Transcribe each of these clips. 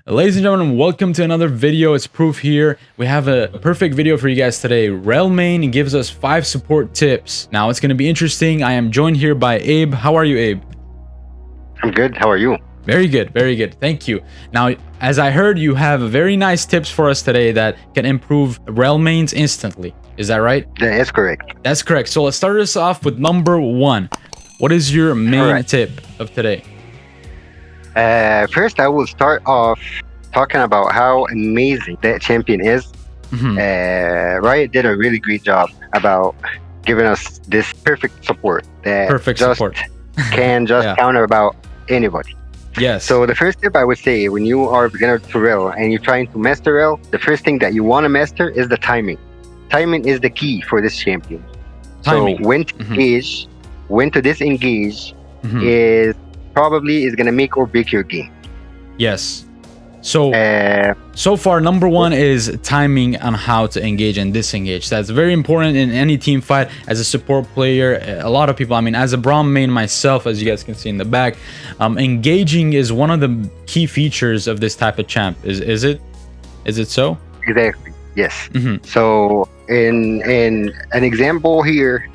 Ladies and gentlemen, welcome to another video. It's Proof here. We have a perfect video for you guys today. Rell Main gives us 5 support tips. Now it's going to be interesting. I am joined here by Abe. How are you, Abe? I'm good. How are you? Very good, very good. Thank you. Now, as I heard, you have very nice tips for us today that can improve Rell Mains instantly. Is that right? That is correct. That's correct. So let's start us off with number 1. What is your main tip of today? First, I will start off talking about how amazing that champion is. Riot did a really great job about giving us this perfect support that can just counter about anybody. Yes. So the first tip I would say, when you are a beginner to Rell and you're trying to master Rell, the first thing that you want to master is the timing. Timing is the key for this champion. Timing. So when to engage, when to disengage is going to make or break your game. Yes. So so far, number 1 is timing on how to engage and disengage. That's very important in any team fight. As a support player, a lot of people, I mean, as a Braum main myself, as you guys can see in the back, engaging is one of the key features of this type of champ. Is it so? Exactly. Yes. So in an example here,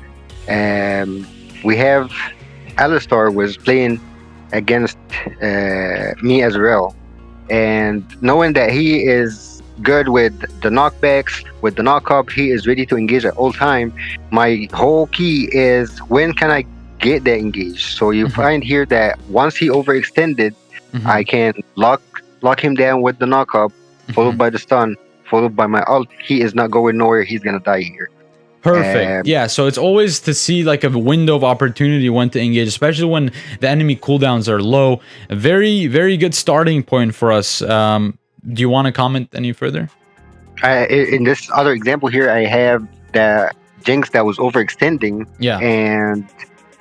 we have Alistar was playing against me as Rell, and knowing that he is good with the knockbacks, with the knockup, he is ready to engage at all time. My whole key is, when can I get that engaged? So you find here that once he overextended, I can lock him down with the knockup, followed by the stun, followed by my ult. He is not going nowhere. He's gonna die here. Perfect. Yeah, so it's always to see like a window of opportunity when to engage, especially when the enemy cooldowns are low. A very, very good starting point for us. Do you want to comment any further? In this other example here, I have the Jinx that was overextending. Yeah. And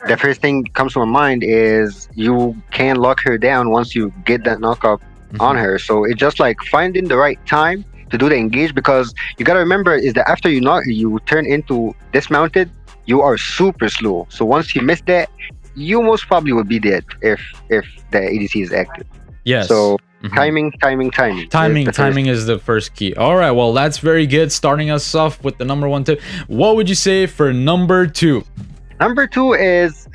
the first thing comes to my mind is you can lock her down once you get that knockup on her. So it's just like finding the right time to do the engage, because you got to remember is that after you turn into dismounted, you are super slow. So once you miss that, you most probably will be dead if the ADC is active. Yes. So timing is the first key. All right, well, that's very good, starting us off with the number 1 tip. What would you say for number 2? Number 2 is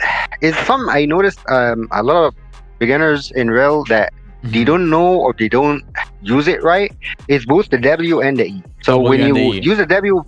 something I noticed a lot of beginners in Rell that they don't know or they don't use it right. It's both the W and the E. So when you use the W,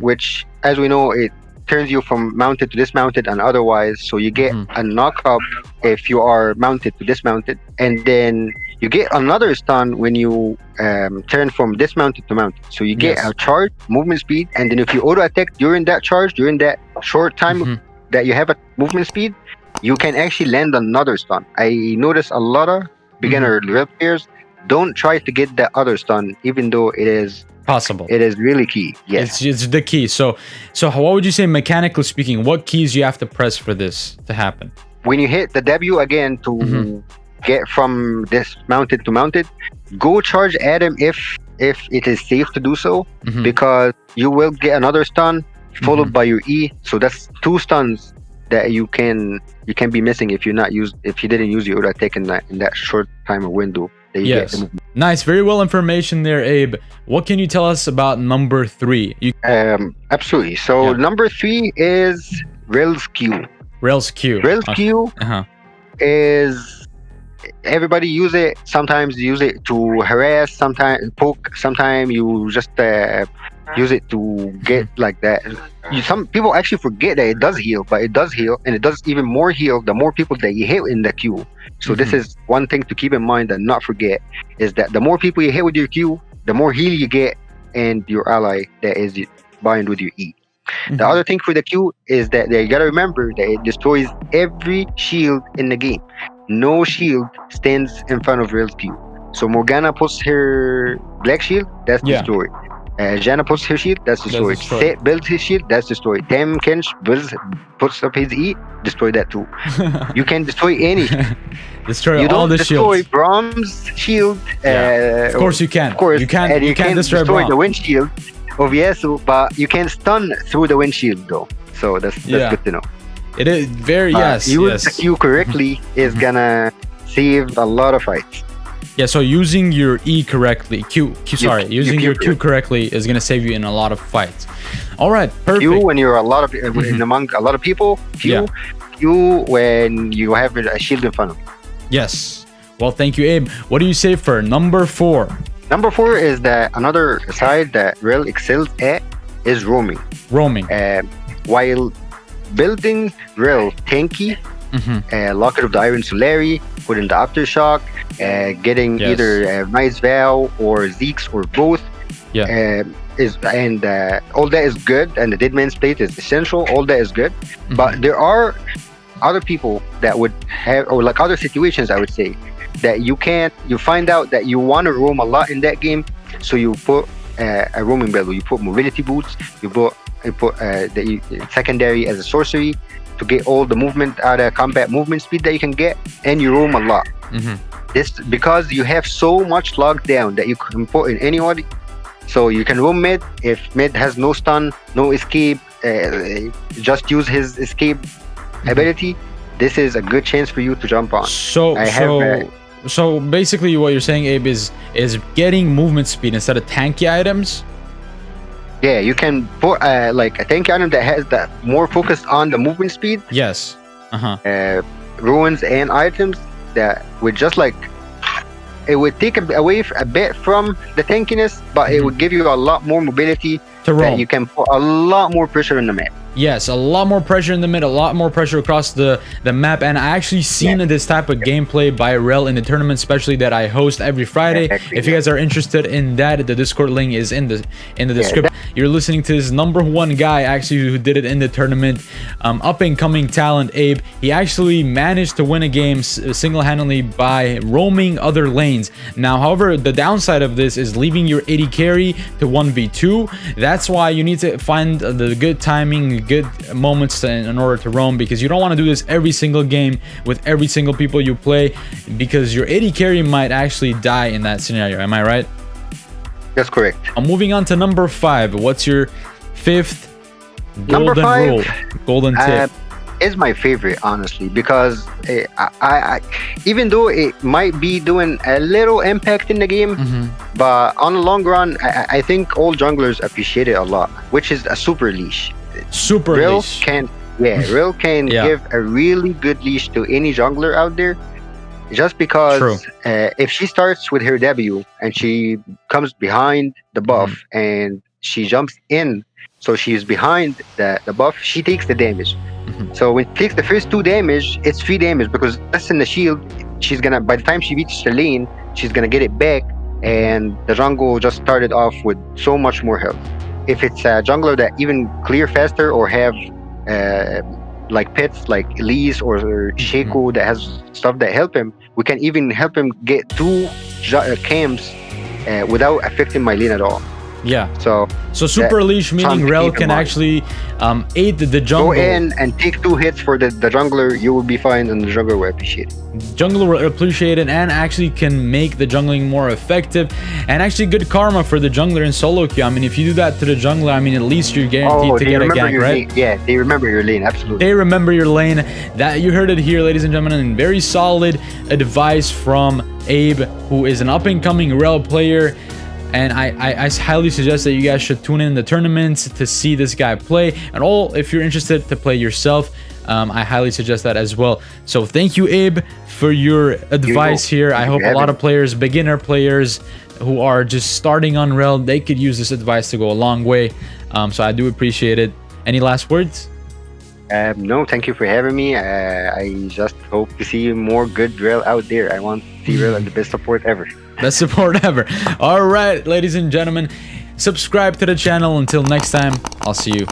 which as we know, it turns you from mounted to dismounted and otherwise. So you get a knockup if you are mounted to dismounted. And then you get another stun when you turn from dismounted to mounted. So you get a charge, movement speed. And then if you auto attack during that charge, during that short time that you have a movement speed, you can actually land another stun. I notice a lot of beginner Rell players don't try to get that other stun, even though it is possible. It is really key. Yes, it's the key. So what would you say, mechanically speaking, what keys you have to press for this to happen? When you hit the W again to get from dismounted to mounted, go charge at him if it is safe to do so, because you will get another stun followed by your E. So that's 2 stuns that you can be missing if you didn't use your auto attack in that short time of window that you get the movement. Nice, very well information there, Abe. What can you tell us about number 3? Absolutely. So number 3 is Rell's Q. Rell's Q. Rell's Q is, everybody use it. Sometimes use it to harass, sometimes poke, sometimes you just use it to get like that. Some people actually forget that it does heal, but it does heal, and it does even more heal the more people that you hit in the Q. So this is one thing to keep in mind and not forget, is that the more people you hit with your Q, the more heal you get, and your ally that is bind with your E. The other thing for the Q is that you gotta remember that it destroys every shield in the game. No shield stands in front of Rell's Q. So Morgana puts her black shield, that's destroyed. Janna puts her shield, that's destroyed. Set builds his shield, that's destroyed. Tam Kench puts up his E, destroy that too. You can destroy any. Destroy all the shields. You don't destroy Braum's shield. Of course you can. Of course. You can't destroy the windshield of Yasuo, but you can stun through the windshield though. So that's good to know. It is very use the Q correctly is gonna save a lot of fights. Yeah, so using your E correctly, using your Q correctly is gonna save you in a lot of fights. All right, perfect. Q when you're among a lot of people. Q when you have a shield in front of you. Yes. Well, thank you, Abe. What do you say for number 4? Number 4 is that another side that Rell excels at is roaming. While building Rell tanky, Locket of the Iron Solari, putting the Aftershock, getting either Knight's Vow or Zeke's or both. All that is good, and the Dead Man's Plate is essential. All that is good, but there are other people that would have, or like other situations, I would say, that you find out that you want to roam a lot in that game, so you put a roaming build. You put mobility boots. You put the secondary as a sorcery to get all the movement out of combat movement speed that you can get, and you roam a lot. This because you have so much lockdown that you can put in any order. So you can roam mid. If mid has no stun, no escape, just use his escape ability. This is a good chance for you to jump on. So basically what you're saying, Abe, is getting movement speed instead of tanky items. Yeah, you can put like a tanky item that has that more focused on the movement speed. Yes. Ruins and items that would just like, it would take away a bit from the tankiness, but it would give you a lot more mobility to roam. That you can put a lot more pressure in the map. Yes, a lot more pressure in the mid, a lot more pressure across the map, and I actually seen this type of gameplay by Rell in the tournament, especially that I host every Friday. If you guys are interested in that, the Discord link is in the description. You're listening to this #1 guy actually who did it in the tournament, up and coming talent, Abe. He actually managed to win a game single-handedly by roaming other lanes. Now, however, the downside of this is leaving your AD carry to 1v2. That's why you need to find the good timing, good moments in order to roam, because you don't want to do this every single game with every single people you play, because your AD carry might actually die in that scenario. Am I right? That's correct. Moving on to number 5. What's your 5th golden rule? Golden tip. Is my favorite, honestly, because I even though it might be doing a little impact in the game, but on the long run, I think all junglers appreciate it a lot, which is a super leash. Rell can give a really good leash to any jungler out there, just because if she starts with her W and she comes behind the buff and she jumps in, so she's behind the buff, she takes the damage. So when she takes the first 2 damage, it's 3 damage, because that's in the shield. She's gonna, by the time she reaches the lane, she's gonna get it back, and the jungle just started off with so much more health. If it's a jungler that even clear faster or have like pets like Elise or Shaco that has stuff that help him, we can even help him get 2 camps without affecting my lane at all. Yeah. So super leash, meaning Rell can actually aid the jungle. Go in and take 2 hits for the jungler, you will be fine, and the jungler will appreciate it. Jungler will appreciate it, and actually can make the jungling more effective, and actually good karma for the jungler in solo queue. I mean, if you do that to the jungler, I mean, at least you're guaranteed to get a gank, right? Yeah, they remember your lane, absolutely. They remember your lane. That you heard it here, ladies and gentlemen, and very solid advice from Abe, who is an up-and-coming Rell player. And I highly suggest that you guys should tune in the tournaments to see this guy play. And if you're interested to play yourself, I highly suggest that as well. So thank you, Abe, for your advice here. I hope a lot of players, beginner players who are just starting on Rell, they could use this advice to go a long way. So I do appreciate it. Any last words? No, thank you for having me. I just hope to see more good Rell out there. I want to see Rell as the best support ever. Best support ever. All right, ladies and gentlemen, subscribe to the channel. Until next time, I'll see you